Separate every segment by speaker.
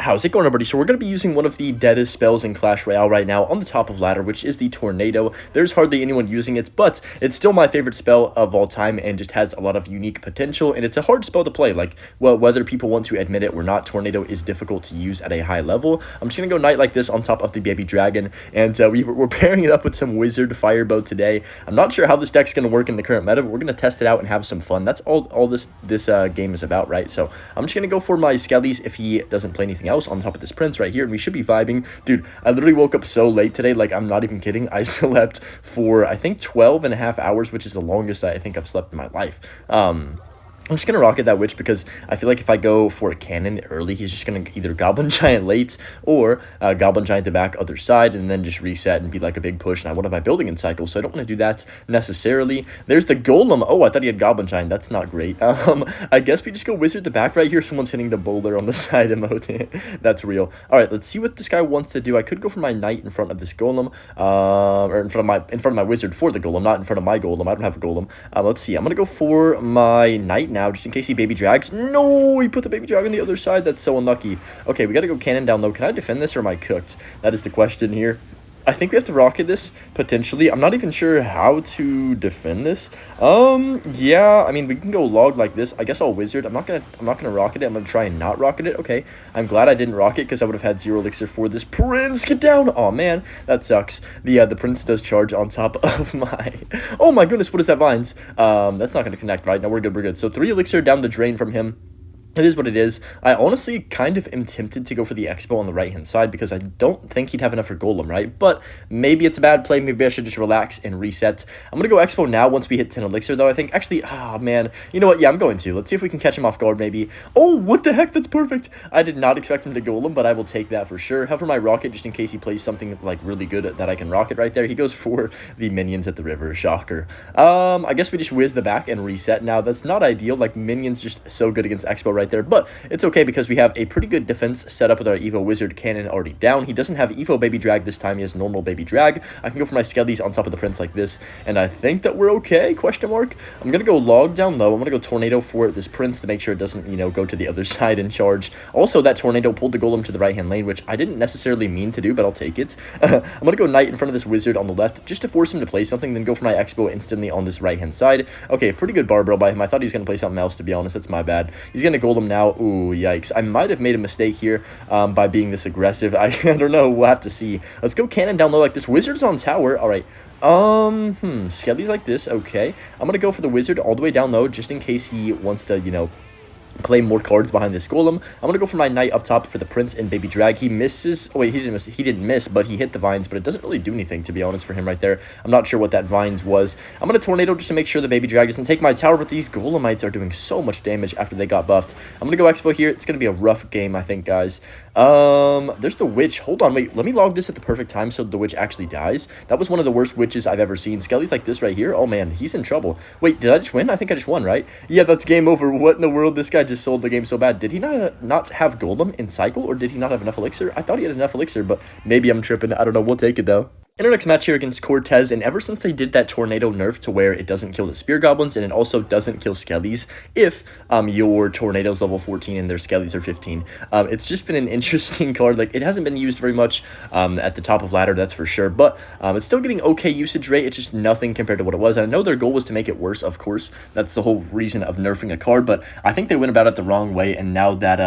Speaker 1: How's it going, everybody? So we're going to be using one of the deadest spells in Clash Royale right now on the top of ladder, which is the Tornado. There's hardly anyone using it, but it's still my favorite spell of all time and just has a lot of unique potential, and it's a hard spell to play. Like, well, whether people want to admit it or not, Tornado is difficult to use at a high level. I'm just going to go Knight like this on top of the Baby Dragon, and we're pairing it up with some Wizard Firebow today. I'm not sure how this deck's going to work in the current meta, but we're going to test it out and have some fun. That's all this game is about, right? So I'm just going to go for my Skellies if he doesn't play anything else on top of this Prince right here, and we should be vibing. Dude, I literally woke up so late today, like, I'm not even kidding. I slept for, I think, 12.5 hours, which is the longest I think I've slept in my life. I'm just going to rocket that Witch because I feel like if I go for a cannon early, he's just going to either Goblin Giant late or Goblin Giant the back other side and then just reset and be like a big push. And I want my building in cycle, so I don't want to do that necessarily. There's the Golem. Oh, I thought he had Goblin Giant. That's not great. I guess we just go Wizard the back right here. Someone's hitting the boulder on the side emote. That's real. All right, let's see what this guy wants to do. I could go for my Knight in front of this Golem, or in front of my Wizard for the Golem, not in front of my Golem. I don't have a Golem. Let's see. I'm going to go for my Knight now, just in case he baby drags. No, he put the baby drag on the other side. That's so unlucky. Okay, we gotta go cannon down low. Can I defend this or am I cooked? That is the question here. I think we have to rocket this, potentially. I'm not even sure how to defend this. Yeah, I mean, we can go log like this. I guess I'll Wizard. I'm not gonna rocket it. I'm gonna try and not rocket it. Okay, I'm glad I didn't rocket because I would have had 0 elixir for this Prince. Get down! Oh man, that sucks. The Prince does charge on top of my... Oh my goodness, what is that, Vines? That's not gonna connect, right? No, we're good, we're good. So 3 elixir down the drain from him. It is what it is. I honestly kind of am tempted to go for the Expo on the right-hand side because I don't think he'd have enough for Golem, right? But maybe it's a bad play. Maybe I should just relax and reset. I'm going to go Expo now once we hit 10 Elixir, though, I think. Actually, man. You know what? Yeah, I'm going to. Let's see if we can catch him off guard, maybe. Oh, what the heck? That's perfect. I did not expect him to Golem, but I will take that for sure. However, my Rocket, just in case he plays something, like, really good that I can Rocket right there. He goes for the Minions at the river. Shocker. I guess we just whiz the back and reset. Now, that's not ideal. Like, Minions just so good against Expo right there, but it's okay because we have a pretty good defense set up with our Evo Wizard Cannon already down. He doesn't have Evo Baby Drag this time. He has normal Baby Drag. I can go for my Skellies on top of the Prince like this, and I think that we're okay, question mark. I'm going to go log down low. I'm going to go Tornado for this Prince to make sure it doesn't, you know, go to the other side and charge. Also, that Tornado pulled the Golem to the right-hand lane, which I didn't necessarily mean to do, but I'll take it. I'm going to go Knight in front of this Wizard on the left just to force him to play something, then go for my Expo instantly on this right-hand side. Okay, pretty good Barbell by him. I thought he was going to play something else, to be honest. That's my bad. He's going to Golem now. Ooh, yikes. I might have made a mistake here by being this aggressive. I don't know. We'll have to see. Let's go cannon down low like this. Wizard's on tower. All right. Skelly's like this. Okay. I'm going to go for the Wizard all the way down low just in case he wants to, you know, play more cards behind this Golem. I'm going to go for my Knight up top for the Prince and Baby Drag. He misses. Oh, wait, he didn't miss, but he hit the Vines, but it doesn't really do anything, to be honest, for him right there. I'm not sure what that Vines was. I'm going to Tornado just to make sure the Baby Drag doesn't take my tower, but these Golemites are doing so much damage after they got buffed. I'm going to go Expo here. It's going to be a rough game, I think, guys. There's the Witch. Hold on, wait. Let me log this at the perfect time so the Witch actually dies. That was one of the worst Witches I've ever seen. Skelly's like this right here. Oh, man, he's in trouble. Wait, did I just win? I think I just won, right? Yeah, that's game over. What in the world? This guy just sold the game so bad. Did he not have Golem in cycle, or did he not have enough elixir? I thought he had enough elixir, but maybe I'm tripping. I don't know. We'll take it, though. In our next match here against Cortez, and ever since they did that Tornado nerf to where it doesn't kill the Spear Goblins, and it also doesn't kill Skellies if your Tornado's level 14 and their Skellies are 15, it's just been an interesting card. Like, it hasn't been used very much at the top of ladder, that's for sure, but it's still getting okay usage rate. It's just nothing compared to what it was. And I know their goal was to make it worse, of course. That's the whole reason of nerfing a card, but I think they went about it the wrong way, and now that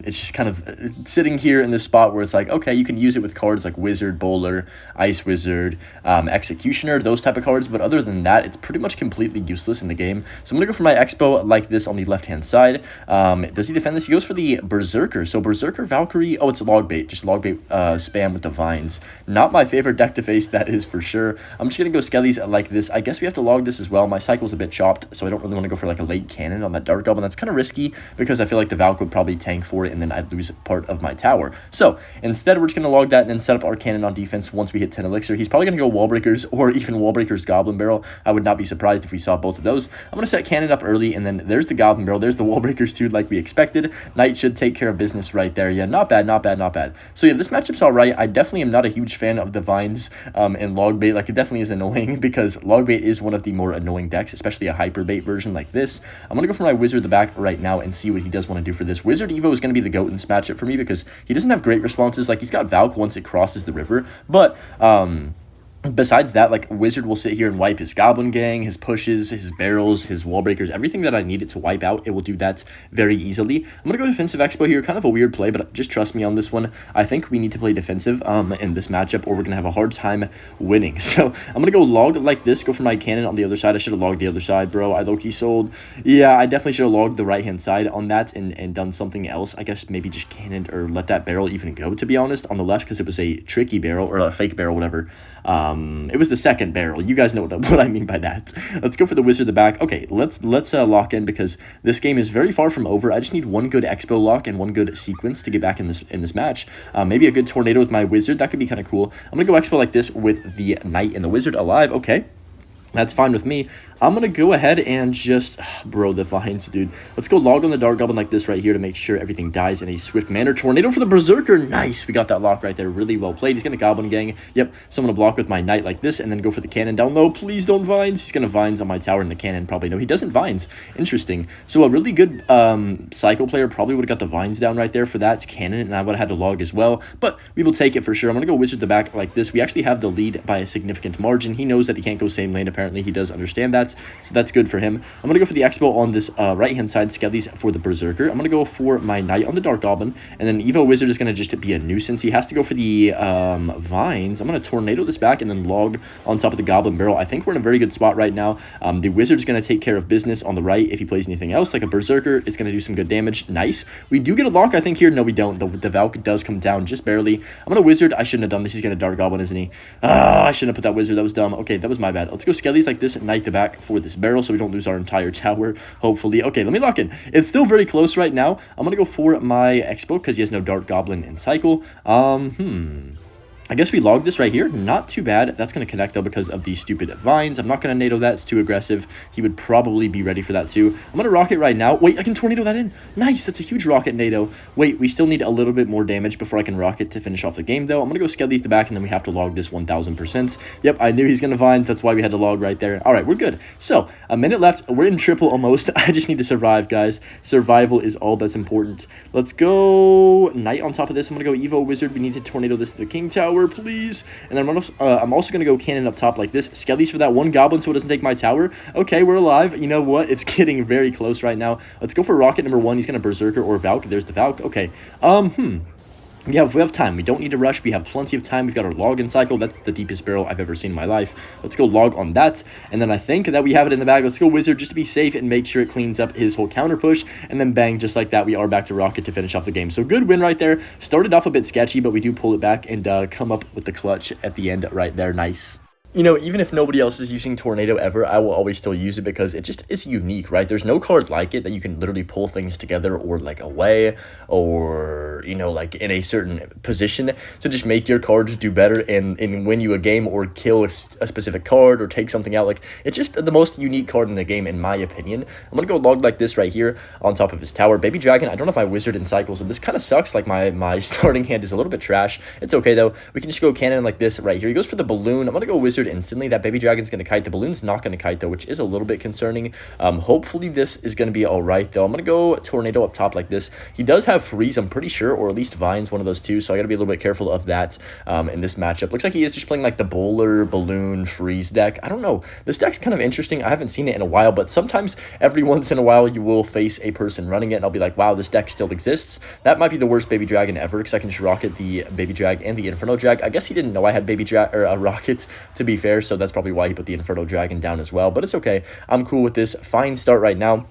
Speaker 1: it's just kind of sitting here in this spot where it's like, okay, you can use it with cards like Wizard, Bowler, Ice Wizard, Executioner, those type of cards, but other than that, it's pretty much completely useless in the game. So I'm going to go for my Expo like this on the left-hand side. Does he defend this? He goes for the Berserker. So Berserker, Valkyrie, oh, it's log bait, just log bait spam with the Vines. Not my favorite deck to face, that is for sure. I'm just going to go Skellies like this. I guess we have to log this as well. My cycle's a bit chopped, so I don't really want to go for like a late cannon on that Dark Goblin. That's kind of risky because I feel like the Valk would probably tank for it, and then I'd lose part of my tower. So instead, we're just going to log that and then set up our cannon on defense once we hit 10 elixir. He's probably going to go wall breakers or even wall breakers goblin barrel. I would not be surprised if we saw both of those. I'm going to set cannon up early, and then there's the goblin barrel. There's the wall breakers too, like we expected. Knight should take care of business right there. Yeah, not bad, not bad, not bad. So yeah, this matchup's all right. I definitely am not a huge fan of the vines and log bait. Like, it definitely is annoying because log bait is one of the more annoying decks, especially a hyper bait version like this. I'm going to go for my wizard the back right now and see what he does want to do for this. Wizard Evo is going to be the GOAT in this matchup for me because he doesn't have great responses. Like, he's got Valk once it crosses the river, but besides that, like, Wizard will sit here and wipe his Goblin Gang, his pushes, his barrels, his wall breakers, everything that I need it to wipe out. It will do that very easily. I'm going to go defensive expo here. Kind of a weird play, but just trust me on this one. I think we need to play defensive in this matchup, or we're going to have a hard time winning. So I'm going to go log like this, go for my cannon on the other side. I should have logged the other side, bro. I low-key sold. Yeah, I definitely should have logged the right-hand side on that and done something else. I guess maybe just cannoned or let that barrel even go, to be honest, on the left, because it was a tricky barrel or a fake barrel, whatever. It was the second barrel. You guys know what I mean by that. Let's go for the wizard the back. Okay, let's lock in because this game is very far from over. I just need one good expo lock and one good sequence to get back in this match. Maybe a good tornado with my wizard. That could be kind of cool. I'm gonna go expo like this with the knight and the wizard alive. Okay. That's fine with me. I'm going to go ahead and just... bro, the vines, dude. Let's go log on the Dark Goblin like this right here to make sure everything dies in a swift manner. Tornado for the Berserker. Nice. We got that lock right there. Really well played. He's going to Goblin Gang. Yep. So I'm going to block with my Knight like this and then go for the Cannon down low. Please don't Vines. He's going to Vines on my tower and the Cannon probably. No, he doesn't Vines. Interesting. So a really good Psycho player probably would have got the Vines down right there for that Cannon, and I would have had to log as well. But we will take it for sure. I'm going to go Wizard the back like this. We actually have the lead by a significant margin. He knows that he can't go same lane. Apparently, he does understand that. So that's good for him. I'm going to go for the Expo on this right-hand side, Skellies for the Berserker. I'm going to go for my Knight on the Dark Goblin, and then Evo Wizard is going to just be a nuisance. He has to go for the Vines. I'm going to Tornado this back and then log on top of the Goblin Barrel. I think we're in a very good spot right now. The Wizard is going to take care of business on the right. If he plays anything else, like a Berserker, it's going to do some good damage. Nice. We do get a lock, I think, here. No, we don't. The Valk does come down just barely. I'm going to Wizard. I shouldn't have done this. He's going to Dark Goblin, isn't he? I shouldn't have put that Wizard. That was dumb. Okay, that was my bad. Let's go Skellies like this, Knight the back for this barrel so we don't lose our entire tower, hopefully. Okay, let me lock in. It's still very close right now. I'm going to go for my Expo because he has no Dark Goblin in Cycle. I guess we logged this right here. Not too bad. That's going to connect, though, because of these stupid vines. I'm not going to NATO that. It's too aggressive. He would probably be ready for that, too. I'm going to rocket right now. Wait, I can tornado that in. Nice. That's a huge rocket NATO. Wait, we still need a little bit more damage before I can rocket to finish off the game, though. I'm going to go scale these to back, and then we have to log this 1,000%. Yep, I knew he's going to vine. That's why we had to log right there. All right, we're good. So, a minute left. We're in triple almost. I just need to survive, guys. Survival is all that's important. Let's go Knight on top of this. I'm going to go Evo Wizard. We need to tornado this to the King Tower, please. And then I'm also going to go Cannon up top like this. Skellies for that one Goblin so it doesn't take my tower. Okay, we're alive. You know what? It's getting very close right now. Let's go for rocket number 1. He's going to Berserker or Valk. There's the Valk. Okay. We have time. We don't need to rush. We have plenty of time. We've got our login cycle. That's the deepest barrel I've ever seen in my life. Let's go log on that. And then I think that we have it in the bag. Let's go Wizard just to be safe and make sure it cleans up his whole counter push. And then bang, just like that, we are back to rocket to finish off the game. So good win right there. Started off a bit sketchy, but we do pull it back and come up with the clutch at the end right there. Nice. You know, even if nobody else is using Tornado ever, I will always still use it because it just is unique, right? There's no card like it that you can literally pull things together or like away or, you know, like in a certain position to just make your cards do better and win you a game or kill a specific card or take something out. Like, it's just the most unique card in the game, in my opinion. I'm going to go log like this right here on top of his tower. Baby Dragon, I don't have my Wizard in cycle, so this kind of sucks. Like, my starting hand is a little bit trash. It's okay, though. We can just go Cannon like this right here. He goes for the Balloon. I'm going to go Wizard instantly. That Baby Dragon's going to kite. The Balloon's not going to kite, though, which is a little bit concerning. Hopefully this is going to be all right, though. I'm going to go Tornado up top like this. He does have Freeze, I'm pretty sure, or at least Vines, one of those two, so I got to be a little bit careful of that in this matchup. Looks like he is just playing like the Bowler, Balloon, Freeze deck. I don't know. This deck's kind of interesting. I haven't seen it in a while, but sometimes every once in a while you will face a person running it, and I'll be like, wow, this deck still exists. That might be the worst Baby Dragon ever, because I can just rocket the Baby Drag and the Inferno Drag. I guess he didn't know I had Baby Drag or a rocket, to be fair, so that's probably why he put the Inferno Dragon down as well, but it's okay. I'm cool with this. Fine start right now.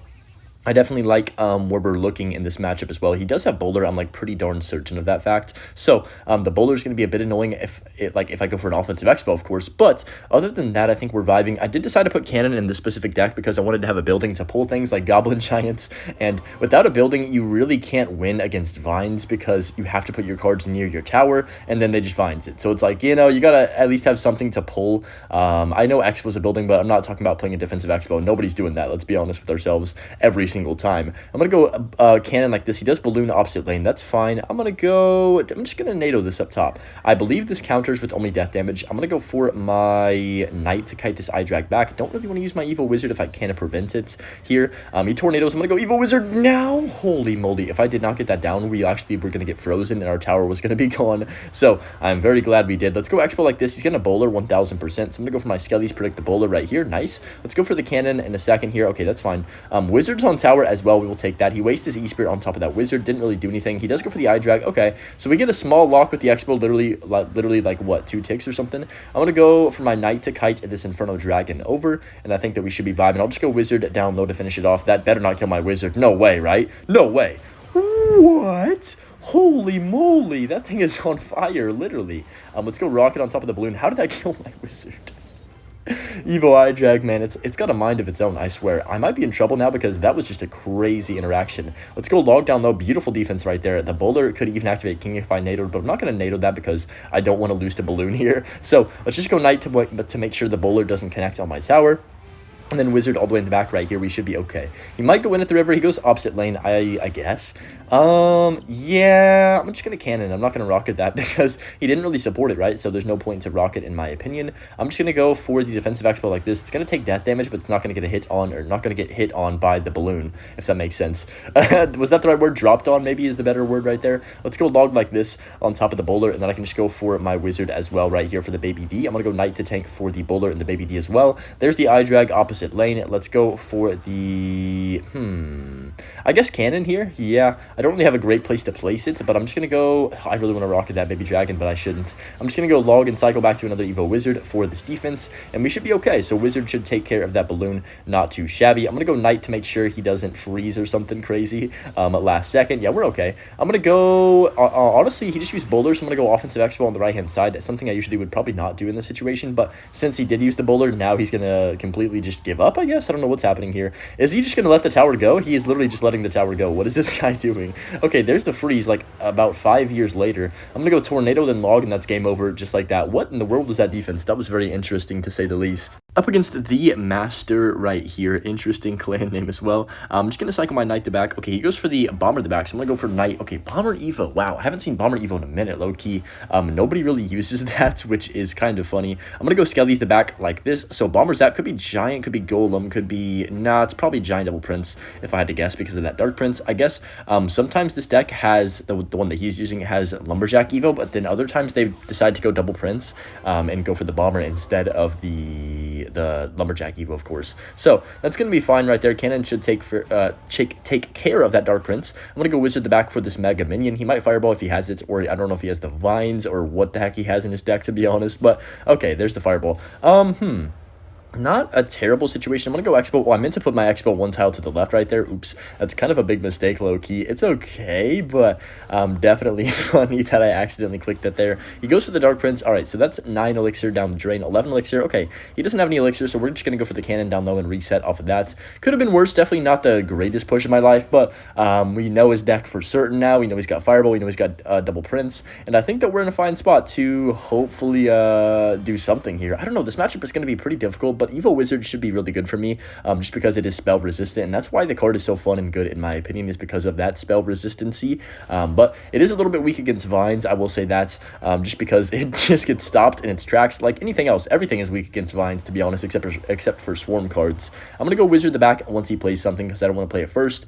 Speaker 1: I definitely like where we're looking in this matchup as well. He does have bowler. I'm like pretty darn certain of that fact. So the bowler is going to be a bit annoying if I go for an offensive expo, of course. But other than that, I think we're vibing. I did decide to put cannon in this specific deck because I wanted to have a building to pull things like goblin giants. And without a building, you really can't win against vines because you have to put your cards near your tower and then they just vines it. So it's like, you know, you gotta at least have something to pull. I know X was a building, but I'm not talking about playing a defensive expo. Nobody's doing that. Let's be honest with ourselves. Every single time. I'm going to go cannon like this. He does balloon opposite lane. That's fine. I'm just going to NATO this up top. I believe this counters with only death damage. I'm going to go for my knight to kite this eye drag back. I don't really want to use my evil wizard if I can prevent it here. He tornadoes. I'm going to go evil wizard now. Holy moly. If I did not get that down, we actually were going to get frozen and our tower was going to be gone. So I'm very glad we did. Let's go expo like this. He's going to bowler 1000%. So I'm going to go for my skellies, predict the bowler right here. Nice. Let's go for the cannon in a second here. Okay, that's fine. Wizards on tower as well. We will take that. He wastes his E-Spirit on top of that wizard. Didn't really do anything. He does go for the eye drag. Okay, so we get a small lock with the expo. Literally like what, 2 ticks or something. I'm gonna go for my knight to kite this Inferno Dragon over, and I think that we should be vibing. I'll just go wizard down low to finish it off. That better not kill my wizard. No way, right? No way. What? Holy moly, that thing is on fire, literally. Let's go rocket on top of the balloon. How did that kill my wizard? Evo Eye Drag, man, it's got a mind of its own, I swear. I might be in trouble now because that was just a crazy interaction. Let's go log down low. Beautiful defense right there. The bowler could even activate King if I NATO'd, but I'm not going to NATO that because I don't want to lose to balloon here. So let's just go knight to make sure the bowler doesn't connect on my tower. And then wizard all the way in the back right here. We should be okay. He might go in at the river. He goes opposite lane, I guess. Yeah, I'm just going to cannon. I'm not going to rocket that because he didn't really support it, right? So there's no point to rocket in my opinion. I'm just going to go for the defensive expo like this. It's going to take death damage, but it's not going to get a hit on, or not going to get hit on by the balloon, if that makes sense. Was that the right word? Dropped on maybe is the better word right there. Let's go log like this on top of the bowler, and then I can just go for my wizard as well right here for the baby D. I'm going to go knight to tank for the bowler and the baby D as well. There's the eye drag opposite lane. Let's go for the I guess cannon here. Yeah, I don't really have a great place to place it, but I'm just gonna go. I really want to rocket that baby dragon, but I shouldn't. I'm just gonna go log and cycle back to another evo wizard for this defense, and we should be okay. So wizard should take care of that balloon, not too shabby. I'm gonna go knight to make sure he doesn't freeze or something crazy at last second. Yeah, we're okay. I'm gonna go honestly, he just used bowler, so I'm gonna go offensive expo on the right hand side. That's something I usually would probably not do in this situation, but since he did use the bowler, now he's gonna completely just give up, I guess. I don't know what's happening here. Is he just gonna let the tower go? He is literally just letting the tower go. What is this guy doing? Okay, there's the freeze like about 5 years later. I'm gonna go tornado, then log, and that's game over just like that. What in the world was that defense? That was very interesting to say the least. Up against the master right here. Interesting clan name as well. I'm just gonna cycle my knight to back. Okay, he goes for the bomber to back, so I'm gonna go for knight. Okay, bomber evo. Wow, I haven't seen bomber evo in a minute, low key. Nobody really uses that, which is kind of funny. I'm gonna go skellies to back like this. So bomber's that could be giant, could be golem, could be it's probably giant double prince if I had to guess because of that dark prince. I guess sometimes this deck has the one that he's using has lumberjack evo, but then other times they decide to go double prince and go for the bomber instead of the lumberjack evo, of course. So that's gonna be fine right there. Cannon should take care of that dark prince. I'm gonna go wizard the back for this mega minion. He might fireball if he has it, or I don't know if he has the vines or what the heck he has in his deck, to be honest. But okay, there's the fireball. Not a terrible situation. I'm going to go expo. Oh, I meant to put my expo one tile to the left right there. Oops. That's kind of a big mistake, low-key. It's okay, but definitely funny that I accidentally clicked that there. He goes for the Dark Prince. All right, so that's 9 elixir down the drain. 11 elixir. Okay, he doesn't have any elixir, so we're just going to go for the cannon down low and reset off of that. Could have been worse. Definitely not the greatest push of my life, but we know his deck for certain now. We know he's got Fireball. We know he's got Double Prince, and I think that we're in a fine spot to hopefully do something here. I don't know. This matchup is going to be pretty difficult, but Evo Wizard should be really good for me just because it is spell resistant, and that's why the card is so fun and good in my opinion, is because of that spell resistancy. But it is a little bit weak against vines, I will say that, just because it just gets stopped in its tracks. Like anything else, everything is weak against vines, to be honest, except for swarm cards. I'm going to go Wizard the back once he plays something because I don't want to play it first.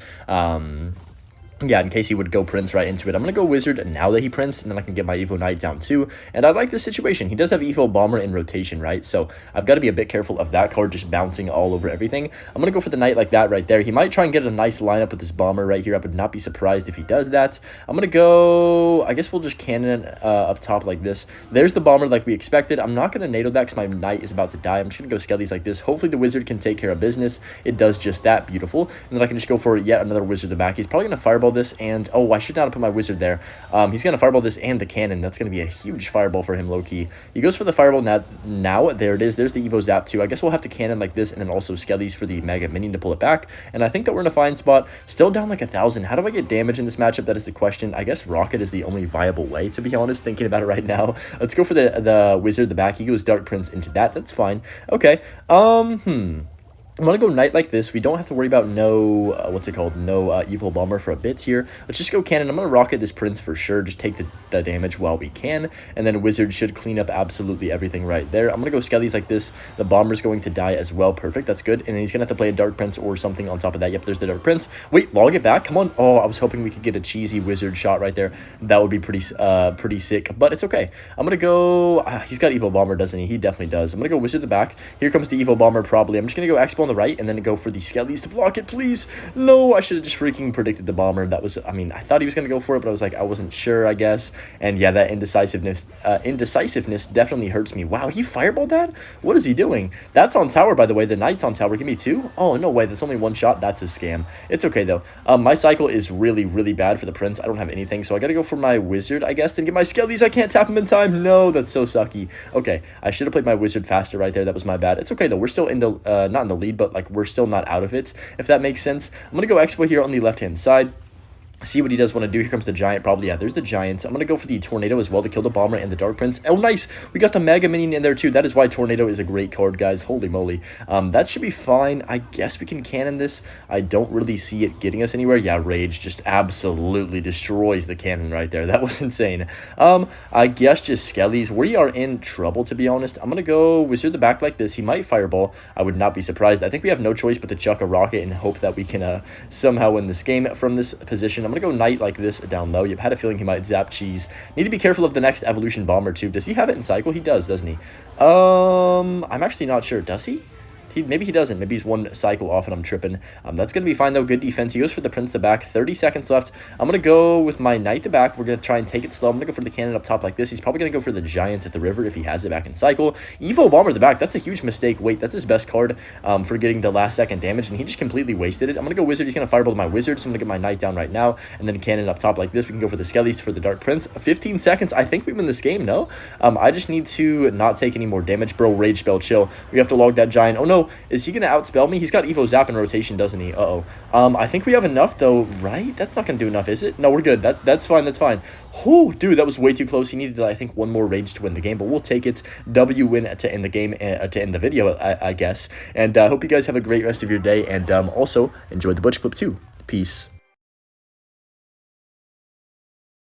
Speaker 1: Yeah, in case he would go Prince right into it. I'm going to go Wizard now that he Prince, and then I can get my Evo Knight down too. And I like this situation. He does have Evo Bomber in rotation, right? So I've got to be a bit careful of that card just bouncing all over everything. I'm going to go for the Knight like that right there. He might try and get a nice lineup with this Bomber right here. I would not be surprised if he does that. I'm going to go... I guess we'll just cannon up top like this. There's the Bomber like we expected. I'm not going to NATO that because my Knight is about to die. I'm just going to go Skellies like this. Hopefully the Wizard can take care of business. It does just that. Beautiful. And then I can just go for yet another Wizard in the back. He's probably going to Fireball this and... Oh, I should not have put my Wizard there. He's going to Fireball this and the cannon. That's going to be a huge Fireball for him, low-key. He goes for the Fireball now. There it is. There's the Evo Zap too. I guess we'll have to cannon like this and then also Skellies for the Mega Minion to pull it back. And I think that we're in a fine spot. Still down like 1,000. How do I get damage in this matchup? That is the question. I guess Rocket is the only viable way, to be honest, thinking about it right now. Let's go for the Wizard, the back. He goes Dark Prince into that. That's fine. Okay. I'm going to go Knight like this. We don't have to worry about no, Evil Bomber for a bit here. Let's just go Cannon. I'm going to Rocket this Prince for sure. Just take the damage while we can. And then Wizard should clean up absolutely everything right there. I'm going to go Skellies like this. The Bomber's going to die as well. Perfect. That's good. And then he's going to have to play a Dark Prince or something on top of that. Yep, there's the Dark Prince. Wait, log it back. Come on. Oh, I was hoping we could get a cheesy Wizard shot right there. That would be pretty sick. But it's okay. I'm going to go... he's got Evil Bomber, doesn't he? He definitely does. I'm going to go Wizard the back. Here comes the Evil Bomber probably. I'm just going to go Expo on the right and then go for the Skellies to block it, please. No, I should have just freaking predicted the Bomber. That was, I mean, I thought he was going to go for it, but I was like, I wasn't sure, I guess. And yeah, that indecisiveness definitely hurts me. Wow, he fireballed that? What is he doing? That's on tower, by the way. The Knight's on tower. Give me 2. Oh, no way. That's only 1 shot. That's a scam. It's okay, though. My cycle is really, really bad for the Prince. I don't have anything, so I got to go for my Wizard, I guess, and get my Skellies. I can't tap him in time. No, that's so sucky. Okay, I should have played my Wizard faster right there. That was my bad. It's okay, though. We're still in the, not in the lead, but, like, we're still not out of it, if that makes sense. I'm going to go Expo here on the left-hand side. See what he does want to do. Here comes the Giant, probably. Yeah, there's the Giants. I'm going to go for the Tornado as well to kill the Bomber and the Dark Prince. Oh, nice. We got the Mega Minion in there, too. That is why Tornado is a great card, guys. Holy moly. That should be fine. I guess we can cannon this. I don't really see it getting us anywhere. Yeah, Rage just absolutely destroys the cannon right there. That was insane. I guess just Skellies. We are in trouble, to be honest. I'm going to go Wizard the back like this. He might Fireball. I would not be surprised. I think we have no choice but to chuck a Rocket and hope that we can somehow win this game from this position. I'm going to go Knight like this down low. You've had a feeling he might Zap Cheese. Need to be careful of the next Evolution Bomber, too. Does he have it in Cycle? He does, doesn't he? I'm actually not sure. Does he? Maybe he doesn't. Maybe he's 1 cycle off and I'm tripping. That's going to be fine, though. Good defense. He goes for the Prince to back. 30 seconds left. I'm going to go with my Knight to back. We're going to try and take it slow. I'm going to go for the cannon up top like this. He's probably going to go for the Giants at the river if he has it back in cycle. Evo Bomber the back. That's a huge mistake. Wait, that's his best card for getting the last second damage, and he just completely wasted it. I'm going to go Wizard. He's going to Fireball my Wizard, so I'm going to get my Knight down right now, and then cannon up top like this. We can go for the Skellies for the Dark Prince. 15 seconds. I think we win this game, no? I just need to not take any more damage. Bro, Rage Spell, chill. We have to log that Giant. Oh, no. Is he going to outspell me? He's got Evo Zap in rotation, doesn't he? Uh-oh. I think we have enough, though, right? That's not going to do enough, is it? No, we're good. That's fine. That's fine. Oh, dude, that was way too close. He needed, I think, 1 more Rage to win the game, but we'll take it. W win to end the game, to end the video, I guess. And I hope you guys have a great rest of your day, and also enjoy the Butch clip, too. Peace.